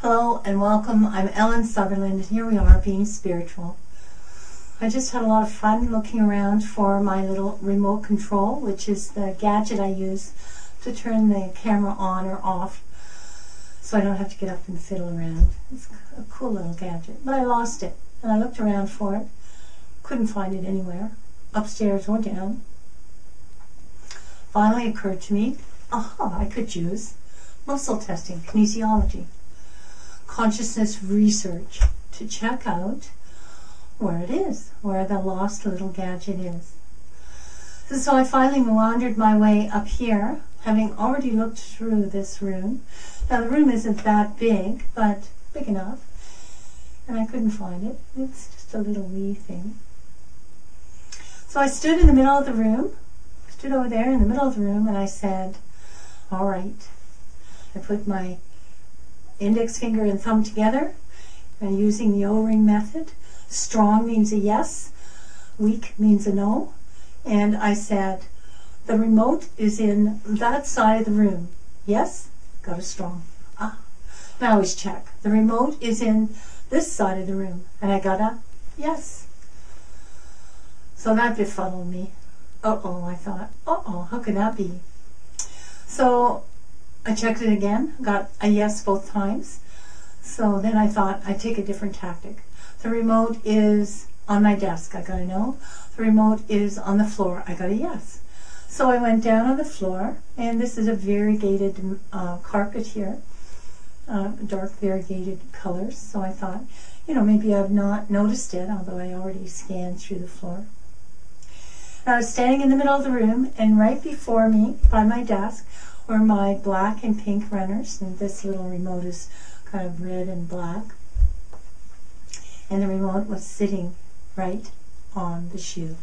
Hello and welcome. I'm Ellen Sutherland and here we are being spiritual. I just had a lot of fun looking around for my little remote control, which is the gadget I use to turn the camera on or off so I don't have to get up and fiddle around. It's a cool little gadget, but I lost it and I looked around for it. Couldn't find it anywhere, upstairs or down. Finally occurred to me, I could use muscle testing, kinesiology, consciousness research to check out where it is, where the lost little gadget is. So I finally wandered my way up here, having already looked through this room. Now the room isn't that big, but big enough, and I couldn't find it. It's just a little wee thing. So I stood in the middle of the room, stood over there in the middle of the room, and I said, all right. I put my index finger and thumb together and using the O-ring method. Strong means a yes, weak means a no. And I said, the remote is in that side of the room. Yes, got a strong. Now I always check. The remote is in this side of the room. And I got a yes. So that befuddled me. I thought, how could that be? So I checked it again, got a yes both times. So then I thought I'd take a different tactic. The remote is on my desk, I got a no. The remote is on the floor, I got a yes. So I went down on the floor, and this is a variegated carpet here, dark variegated colors. So I thought, maybe I've not noticed it, although I already scanned through the floor. I was standing in the middle of the room, and right before me, by my desk, were my black and pink runners, and this little remote is kind of red and black. And the remote was sitting right on the shoe.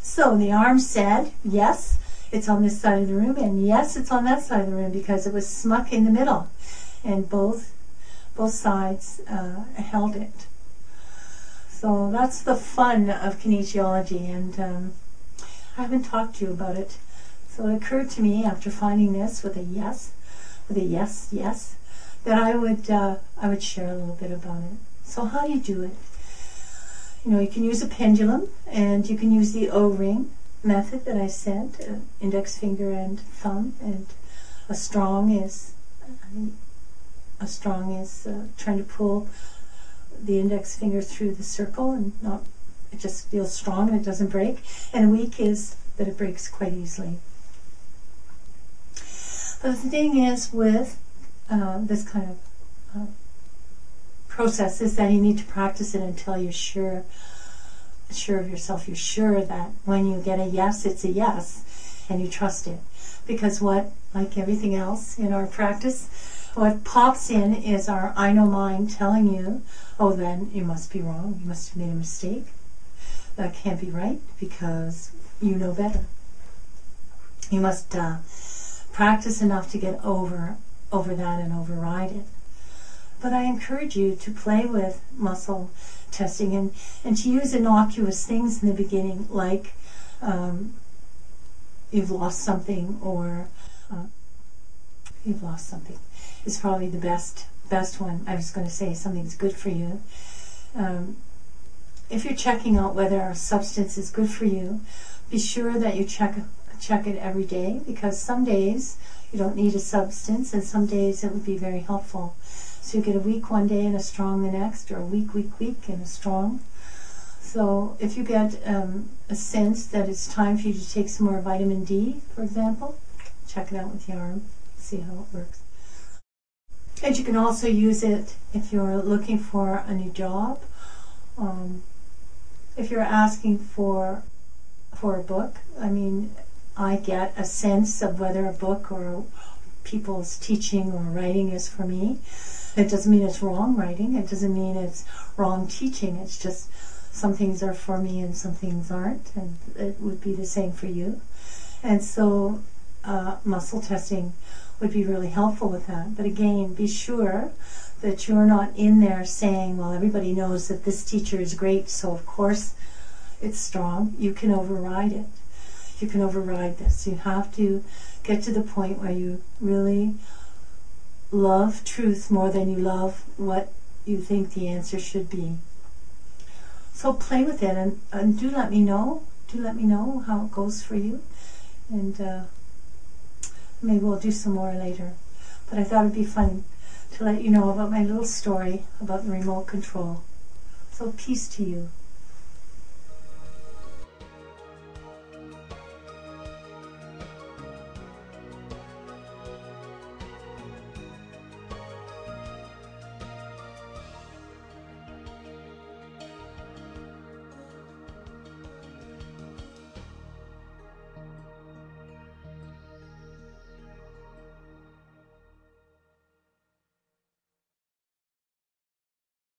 So the arm said, yes, it's on this side of the room, and yes, it's on that side of the room, because it was smuck in the middle, and both sides held it. So that's the fun of kinesiology, and I haven't talked to you about it. So it occurred to me after finding this with a yes, that I would share a little bit about it. So how do you do it? You can use a pendulum, and you can use the O-ring method that I said, index finger and thumb, and a strong is trying to pull the index finger through the circle, and it just feels strong and it doesn't break. And weak is that it breaks quite easily. But the thing is with this kind of process is that you need to practice it until you're sure of yourself. You're sure that when you get a yes, it's a yes, and you trust it. Because like everything else in our practice, what pops in is our I know mind telling you, then you must be wrong. You must have made a mistake. That can't be right because you know better. You must practice enough to get over that and override it. But I encourage you to play with muscle testing and to use innocuous things in the beginning, like you've lost something, or you've lost something is probably the best one. I was going to say something's good for you. If you're checking out whether a substance is good for you, be sure that you check it every day, because some days you don't need a substance and some days it would be very helpful. So you get a weak one day and a strong the next, or a weak and a strong. So if you get a sense that it's time for you to take some more vitamin D, for example, check it out with your arm, see how it works. And you can also use it if you're looking for a new job, if you're asking for a book. I get a sense of whether a book or people's teaching or writing is for me. It doesn't mean it's wrong writing. It doesn't mean it's wrong teaching. It's just some things are for me and some things aren't, and it would be the same for you. And so muscle testing would be really helpful with that. But again, be sure that you're not in there saying, well, everybody knows that this teacher is great, so of course it's strong. You can override it. You can override this. You have to get to the point where you really love truth more than you love what you think the answer should be. So play with it, and do let me know. Do let me know how it goes for you. And maybe we'll do some more later. But I thought it'd be fun to let you know about my little story about the remote control. So peace to you.